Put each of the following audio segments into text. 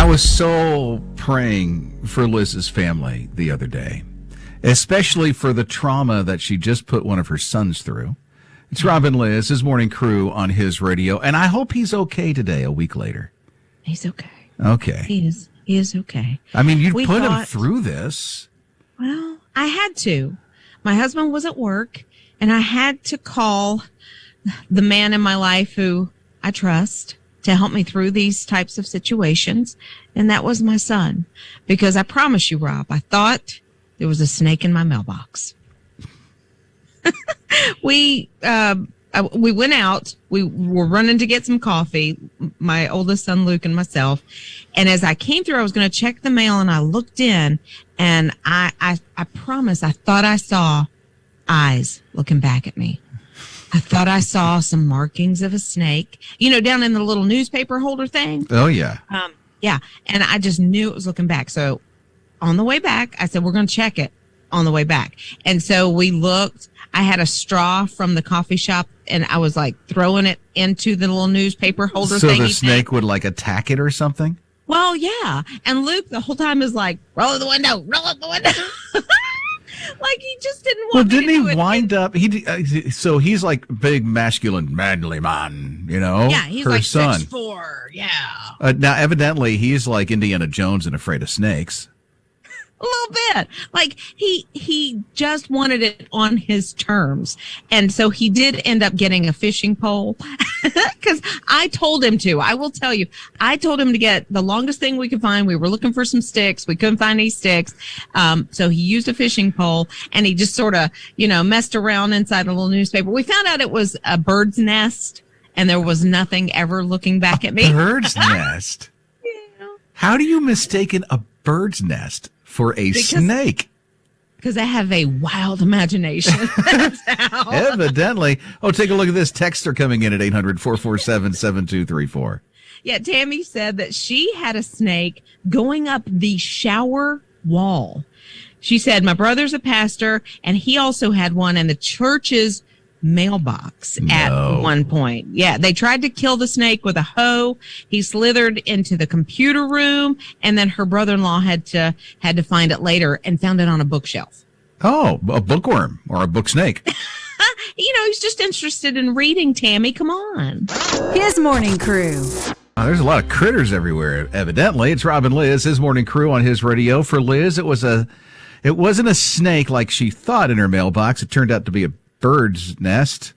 I was so praying for Lizz's family the other day, especially for the trauma that she just put one of her sons through. It's Rob and Liz, his morning crew on his radio, and I hope he's okay today, a week later. He's okay. Okay. He is okay. I mean, you put him through this. Well, I had to. My husband was at work, and I had to call the man in my life who I trust to help me through these types of situations, and that was my son. Because I promise you, Rob, I thought there was a snake in my mailbox. We went out. We were running to get some coffee, my oldest son, Luke, and myself. And as I came through, I was going to check the mail, and I looked in, and I promise, I thought I saw eyes looking back at me. I thought I saw some markings of a snake, down in the little newspaper holder thing. Oh, yeah. Yeah. And I just knew it was looking back. So on the way back, I said, we're going to check it on the way back. And so we looked. I had a straw from the coffee shop, and I was like throwing it into the little newspaper holder thing. So the snake would like attack it or something? Well, yeah. And Luke the whole time is like, roll up the window. Like he just didn't want. Well, didn't he wind up? So he's like big, masculine, manly man, Yeah, he's her like son. 6'4". Yeah. Now, evidently, he's like Indiana Jones and afraid of snakes. A little bit. Like he just wanted it on his terms. And so he did end up getting a fishing pole because I told him to. I will tell you, I told him to get the longest thing we could find. We were looking for some sticks. We couldn't find any sticks. So he used a fishing pole, and he just sort of, messed around inside a little newspaper. We found out it was a bird's nest, and there was nothing ever looking back at me. Bird's nest? Yeah. How do you mistake a bird's nest for a snake? Because I have a wild imagination. That's how. Evidently. Oh, take a look at this. Texter coming in at 800-447-7234. Yeah, Tammy said that she had a snake going up the shower wall. She said, my brother's a pastor, and he also had one in the church's mailbox at one point. Yeah, they tried to kill the snake with a hoe. He slithered into the computer room, and then her brother-in-law had to find it later and found it on a bookshelf. Oh, a bookworm or a book snake. He's just interested in reading, Tammy. Come on. His morning crew. There's a lot of critters everywhere, evidently. It's Rob and Liz, his morning crew on his radio. For Liz, it wasn't a snake like she thought in her mailbox. It turned out to be a bird's nest.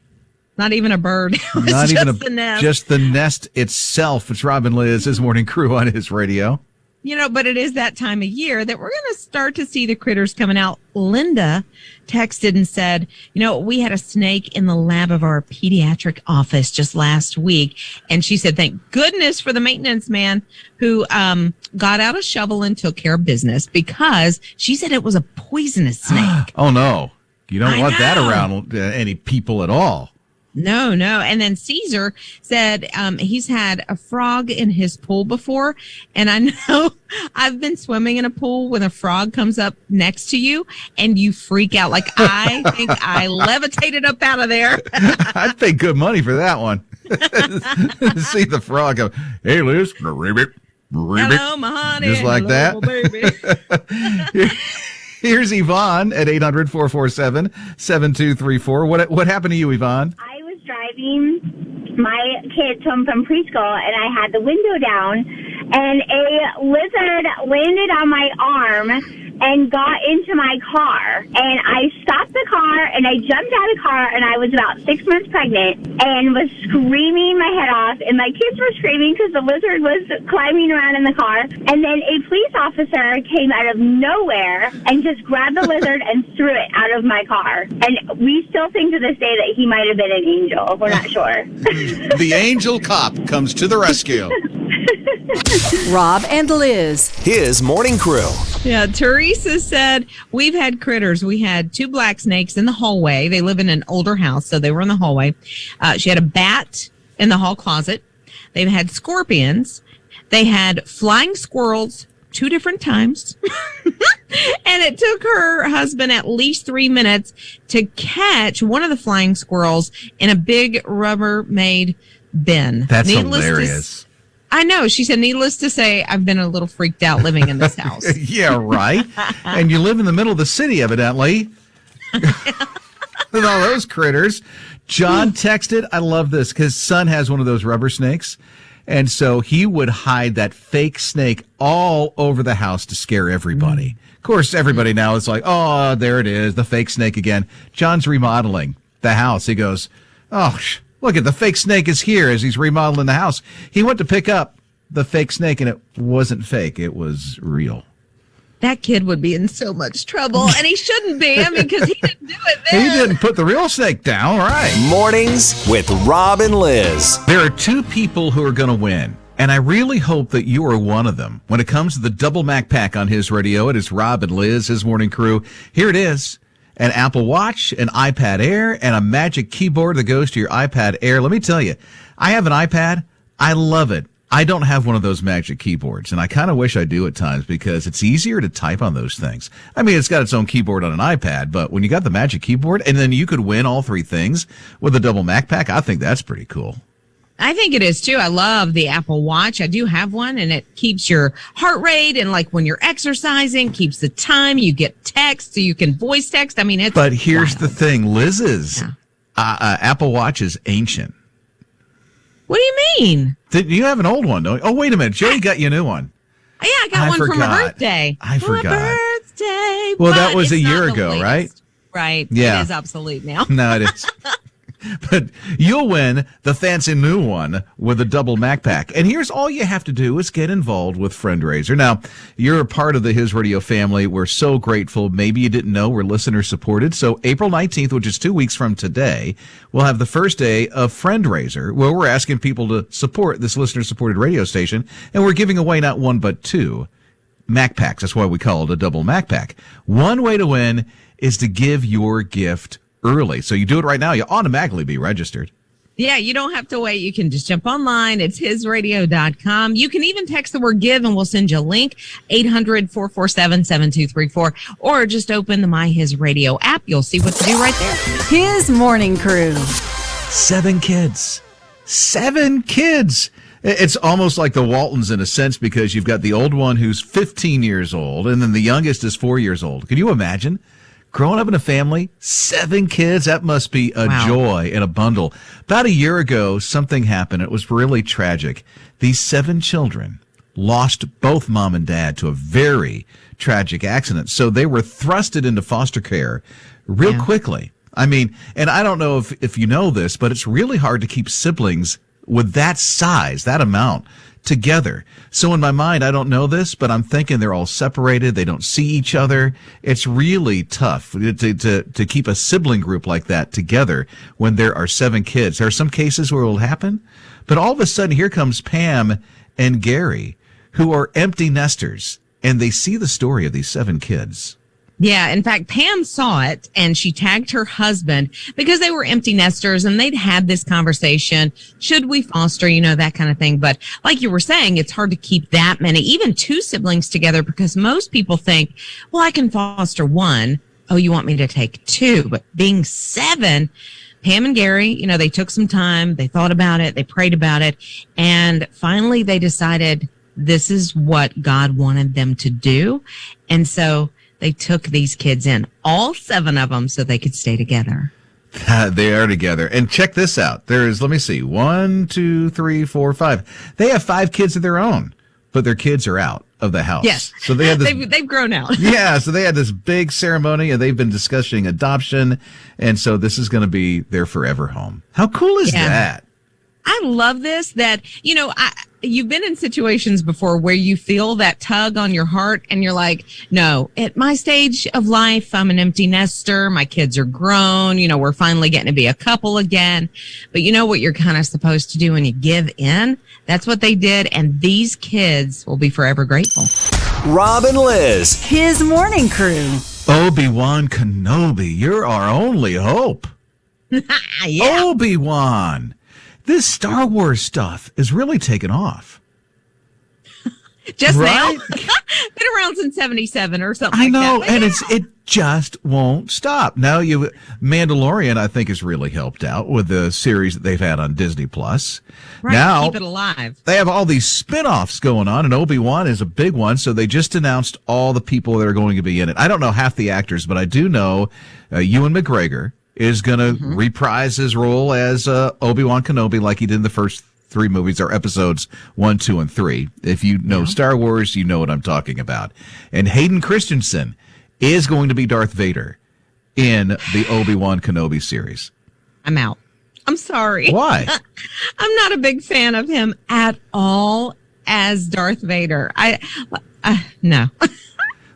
Not even a bird. It was Not just even the nest. Just the nest itself. It's Rob and Liz, his morning crew on his radio. But it is that time of year that we're going to start to see the critters coming out. Linda texted and said, we had a snake in the lab of our pediatric office just last week. And she said, thank goodness for the maintenance man who got out a shovel and took care of business, because she said it was a poisonous snake. Oh, no. You don't want that around any people at all. No. And then Caesar said he's had a frog in his pool before. And I know I've been swimming in a pool when a frog comes up next to you and you freak out. Like, I think I levitated up out of there. I'd pay good money for that one. See the frog go, hey, Liz. Hello, my honey. Just like hello, that. Baby. Here's Yvonne at 800-447-7234. What happened to you, Yvonne? I was driving my kids home from preschool, and I had the window down, and a lizard landed on my arm and got into my car. And I stopped the car, and I jumped out of the car, and I was about 6 months pregnant and was screaming my head off, and my kids were screaming because the lizard was climbing around in the car. And then a police officer came out of nowhere and just grabbed the lizard and threw it out of my car. And we still think to this day that he might have been an angel. We're not sure. The angel cop comes to the rescue. Rob and Liz. His morning crew. Yeah, Teresa said, we've had critters. We had 2 black snakes in the hallway. They live in an older house, so they were in the hallway. She had a bat in the hall closet. They've had scorpions. They had flying squirrels 2 different times. And it took her husband at least 3 minutes to catch one of the flying squirrels in a big Rubbermaid bin. That's hilarious. I know. She said, needless to say, I've been a little freaked out living in this house. Yeah, right. And you live in the middle of the city, evidently. With all those critters. John texted, I love this, because son has one of those rubber snakes. And so he would hide that fake snake all over the house to scare everybody. Of course, everybody now is like, oh, there it is, the fake snake again. John's remodeling the house. He goes, oh, look at the fake snake is here as he's remodeling the house. He went to pick up the fake snake, and it wasn't fake. It was real. That kid would be in so much trouble, and he shouldn't be. I mean, because he didn't do it then. He didn't put the real snake down, right? Mornings with Rob and Liz. There are two people who are going to win, and I really hope that you are one of them. When it comes to the double Mac Pack on his radio, it is Rob and Liz, his morning crew. Here it is. An Apple Watch, an iPad Air, and a magic keyboard that goes to your iPad Air. Let me tell you, I have an iPad. I love it. I don't have one of those magic keyboards, and I kind of wish I do at times because it's easier to type on those things. I mean, it's got its own keyboard on an iPad, but when you got the magic keyboard, and then you could win all three things with a double Mac Pack, I think that's pretty cool. I think it is, too. I love the Apple Watch. I do have one, and it keeps your heart rate, and like when you're exercising, keeps the time. You get text, so you can voice text. I mean, it's But here's wild. the thing. Liz's Apple Watch is ancient. What do you mean? You have an old one, don't you? Oh, wait a minute. Joey got you a new one. Yeah, I got one for my birthday. I For my forgot. birthday. Well, but that was it's a year not the ago, latest. right? Right. Yeah. It is obsolete now. No, it is. But you'll win the fancy new one with a double Mac Pack. And here's all you have to do is get involved with Friendraiser. Now, you're a part of the His Radio family. We're so grateful. Maybe you didn't know we're listener supported. So April 19th, which is 2 weeks from today, we'll have the first day of Friendraiser, where we're asking people to support this listener supported radio station. And we're giving away not one, but two Mac Packs. That's why we call it a double Mac Pack. One way to win is to give your gift early. So you do it right now, you automatically be registered. Yeah, you don't have to wait. You can just jump online. It's hisradio.com. You can even text the word give and we'll send you a link, 800-447-7234, or just open the My His Radio app. You'll see what to do right there. His morning crew. 7 kids. 7 kids. It's almost like the Waltons in a sense because you've got the old one who's 15 years old and then the youngest is 4 years old. Can you imagine? Growing up in a family, 7 kids, that must be a joy and a bundle. About a year ago, something happened. It was really tragic. These 7 children lost both mom and dad to a very tragic accident. So they were thrusted into foster care real quickly. I mean, and I don't know if you know this, but it's really hard to keep siblings with that size, that amount, together. So in my mind, I don't know this, but I'm thinking they're all separated. They don't see each other. It's really tough to keep a sibling group like that together when there are 7 kids. There are some cases where it will happen, but all of a sudden here comes Pam and Gary, who are empty nesters, and they see the story of these 7 kids. Yeah, in fact, Pam saw it and she tagged her husband because they were empty nesters and they'd had this conversation. Should we foster, that kind of thing. But like you were saying, it's hard to keep that many, even 2 siblings together because most people think, well, I can foster 1. Oh, you want me to take 2? But being 7, Pam and Gary, they took some time. They thought about it. They prayed about it. And finally they decided this is what God wanted them to do. And so they took these kids in, all 7 of them, so they could stay together. They are together. And check this out. There's, let me see, 1, 2, 3, 4, 5. They have 5 kids of their own, but their kids are out of the house. Yes. So they had this, they've grown out. Yeah. So they had this big ceremony and they've been discussing adoption. And so this is going to be their forever home. How cool is that? I love this that, you've been in situations before where you feel that tug on your heart and you're like, no, at my stage of life, I'm an empty nester. My kids are grown. We're finally getting to be a couple again. But you know what you're kind of supposed to do when you give in? That's what they did. And these kids will be forever grateful. Rob and Liz. His morning crew. Obi-Wan Kenobi, you're our only hope. Yeah. Obi-Wan. This Star Wars stuff is really taking off. Just right? now? Been around since 77 or something I know, like that. and But it just won't stop. Now Mandalorian, I think, has really helped out with the series that they've had on Disney Plus. Right, now, keep it alive. They have all these spin-offs going on, and Obi-Wan is a big one, so they just announced all the people that are going to be in it. I don't know half the actors, but I do know Ewan McGregor is going to reprise his role as Obi-Wan Kenobi like he did in the first 3 movies, or episodes 1, 2, and 3. If you know Star Wars, you know what I'm talking about. And Hayden Christensen is going to be Darth Vader in the Obi-Wan Kenobi series. I'm out. I'm sorry. Why? I'm not a big fan of him at all as Darth Vader. No.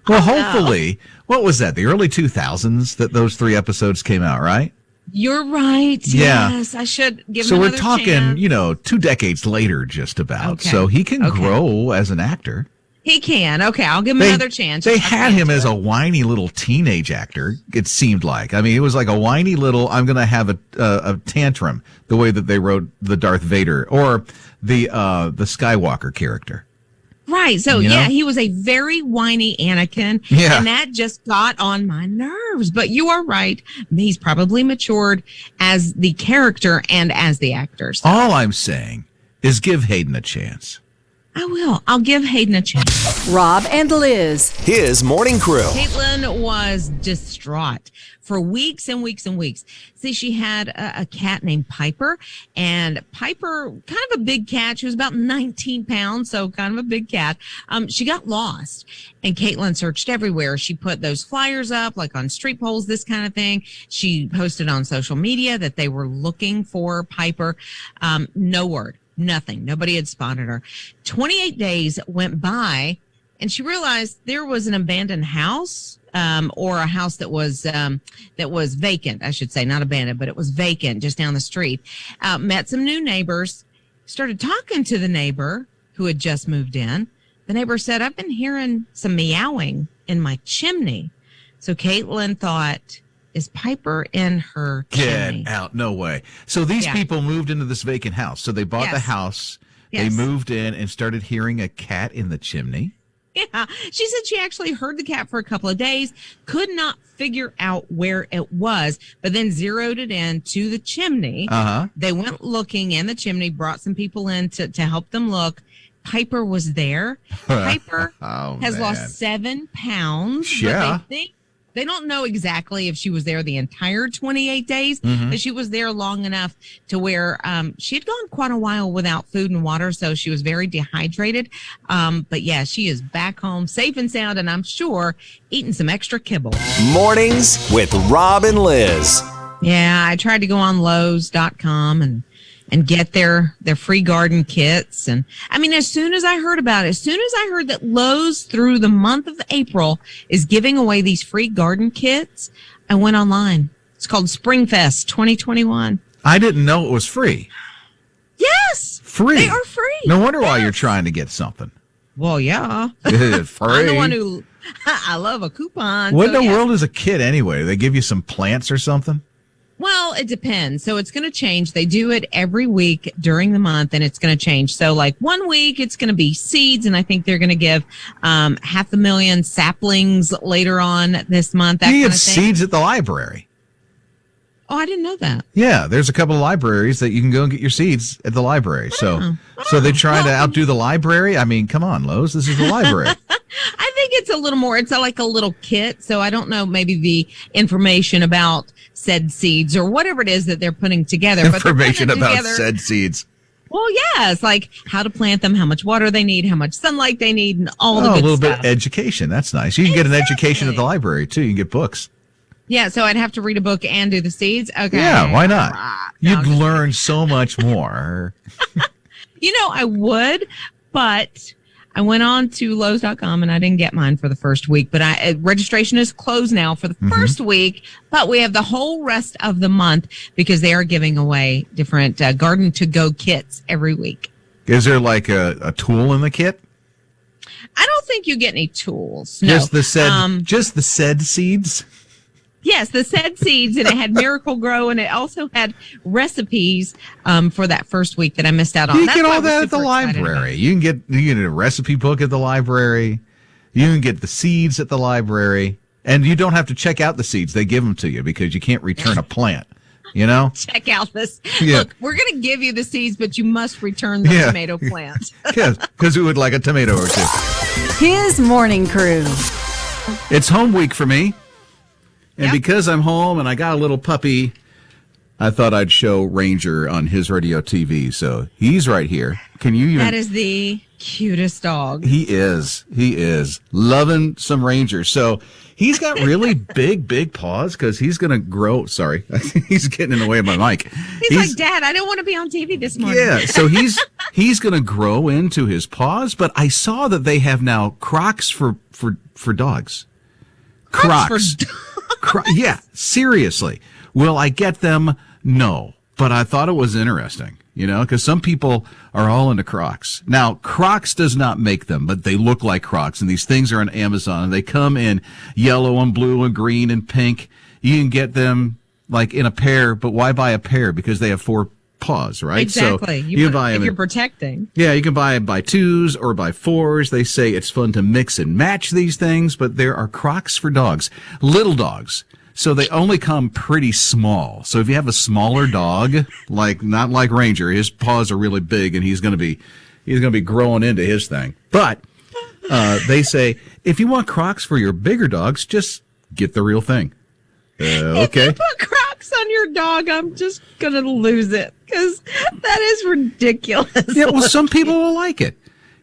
Well, hopefully, what was that? The early 2000s that those 3 episodes came out, right? You're right. Yeah. Yes, I should give him So another we're talking, chance. 2 decades later, just about. Okay. So he can grow as an actor. He can. Okay, I'll give him another chance. They had him as a whiny little teenage actor, it seemed like. I mean, it was like a whiny little, I'm going to have a tantrum, the way that they wrote the Darth Vader or the Skywalker character. Right. So, he was a very whiny Anakin. Yeah. And that just got on my nerves. But you are right. He's probably matured as the character and as the actor. So All I'm saying is give Hayden a chance. I will. I'll give Hayden a chance. Rob and Liz. His morning crew. Caitlin was distraught for weeks and weeks and weeks. See, she had a cat named Piper, and Piper, kind of a big cat. She was about 19 pounds, so kind of a big cat. She got lost, and Caitlin searched everywhere. She put those flyers up, like on street poles, this kind of thing. She posted on social media that they were looking for Piper. No word. Nothing. Nobody had spotted her. 28 days went by, and she realized there was an abandoned house, or a house that was vacant, I should say, not abandoned, but it was vacant just down the street. Met some new neighbors, started talking to the neighbor who had just moved in. The neighbor said, "I've been hearing some meowing in my chimney." So Caitlin thought, is Piper in her chimney? Get out. No way. So these people moved into this vacant house. So they bought the house. They moved in and started hearing a cat in the chimney. Yeah. She said she actually heard the cat for a couple of days, could not figure out where it was, but then zeroed it in to the chimney. They went looking in the chimney, brought some people in to help them look. Piper was there. Piper has lost 7 pounds. Yeah. But they don't know exactly if she was there the entire 28 days, but she was there long enough to where she had gone quite a while without food and water, so she was very dehydrated. But yeah, she is back home safe and sound, and I'm sure eating some extra kibble. Mornings with Rob and Liz. Yeah, I tried to go on Lowe's.com and get their free garden kits. And I mean, as soon as I heard that Lowe's through the month of April is giving away these free garden kits, I went online. It's called Springfest 2021. I didn't know it was free. Yes. Free. They are free. No wonder why you're trying to get something. Well, yeah. Free. I'm the one who, I love a coupon. What in the world is a kit anyway? Do they give you some plants or something? Well, it depends. So it's going to change. They do it every week during the month, and it's going to change. So like 1 week, it's going to be seeds, and I think they're going to give 500,000 saplings later on this month. That You kind get of thing. seeds at the library. Oh, I didn't know that. Yeah, there's a couple of libraries that you can go and get your seeds at the library. So they try to outdo the library. I mean, come on, Lowe's. This is the library. I think it's a little more. It's like a little kit. So I don't know, maybe the information about said seeds or whatever it is that they're putting together. Information but about said seeds. Well, yes, like how to plant them, how much water they need, how much sunlight they need, and all the a good little stuff. bit of education. That's nice. You can get an education at the library, too. You can get books. Yeah, so I'd have to read a book and do the seeds. Okay. Yeah, why not? You'd No, learn so much more. I would, but I went on to Lowe's.com and I didn't get mine for the first week. But registration is closed now for the first week. But we have the whole rest of the month because they are giving away different garden to go kits every week. Is there like a tool in the kit? I don't think you get any tools. No. Just the said seeds? Yes, the said seeds, and it had Miracle Grow, and it also had recipes for that first week that I missed out on. You That's get what I all was that at the super excited about. library. You can get a recipe book at the library. You can get the seeds at the library. And you don't have to check out the seeds. They give them to you because you can't return a plant, you know? Check out this. Yeah. Look, we're going to give you the seeds, but you must return the tomato plant. Yeah, because we would like a tomato or two. His morning crew. It's home week for me. And Yep. because I'm home and I got a little puppy, I thought I'd show Ranger on his radio TV. So he's right here. Can you even... That is the cutest dog. He is. Loving some Ranger. So he's got really big paws because he's going to grow. Sorry. He's getting in the way of my mic. He's like, Dad, I don't want to be on TV this morning. Yeah. So he's going to grow into his paws. But I saw that they have now Crocs for dogs. Crocs. Yeah. Seriously. Will I get them? No. But I thought it was interesting. You know, because some people are all into Crocs. Now, Crocs does not make them, but they look like Crocs, and these things are on Amazon. They come in yellow and blue and green and pink. You can get them like in a pair, but why buy a pair? Because they have 4 paws, right? Exactly. So you buy them. If you're protecting. Yeah, you can buy them by 2s or by 4s. They say it's fun to mix and match these things, but there are Crocs for dogs, little dogs. So they only come pretty small. So if you have a smaller dog, not like Ranger, his paws are really big and he's going to be growing into his thing. But they say if you want Crocs for your bigger dogs, just get the real thing. Okay. If you put Crocs on your dog, I'm just going to lose it because that is ridiculous. Yeah, well, some people will like it.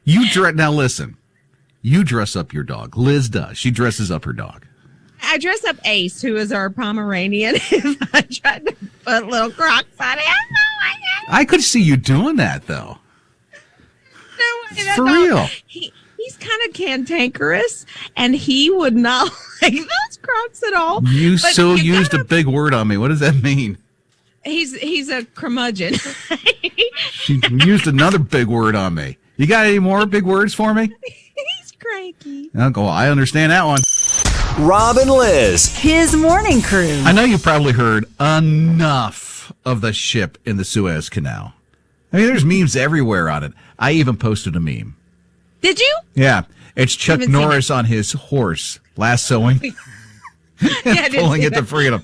Now listen, you dress up your dog. Liz does. She dresses up her dog. I dress up Ace, who is our Pomeranian. If I tried to put little Crocs on it, I could see you doing that, though. no way, For real. He's kind of cantankerous, and he would not like those Crocs at all. You But so you used gotta- a big word on me. What does that mean? He's a curmudgeon. She used another big word on me. You got any more big words for me? He's cranky. Uncle, I understand that one. Rob and Liz. His morning crew. I know you probably heard enough of the ship in the Suez Canal. I mean, there's memes everywhere on it. I even posted a meme. Did you? Yeah, it's Chuck Haven't seen Norris on his horse lassoing, Yeah, I didn't pulling see it to that. freedom.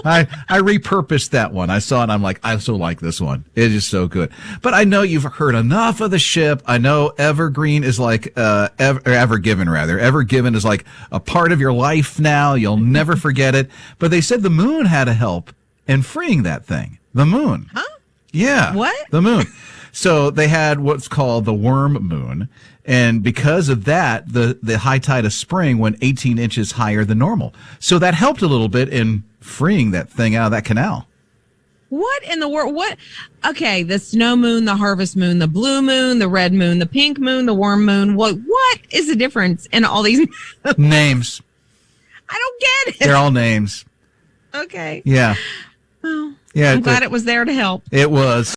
I repurposed that one. I saw it. And I'm like, I so like this one. It is so good. But I know you've heard enough of the ship. I know Evergreen is like Ever Given rather. Ever Given is like a part of your life now. You'll never forget it. But they said the moon had to help in freeing that thing. The moon. Huh? Yeah. What? The moon. So they had what's called the worm moon. And because of that, the high tide of spring went 18 inches higher than normal. So that helped a little bit in freeing that thing out of that canal. What in the world? What? Okay, the snow moon, the harvest moon, the blue moon, the red moon, the pink moon, the worm moon. What is the difference in all these? Names. I don't get it. They're all names. Okay. Yeah. Well, Yeah. I'm glad it was there to help. It was.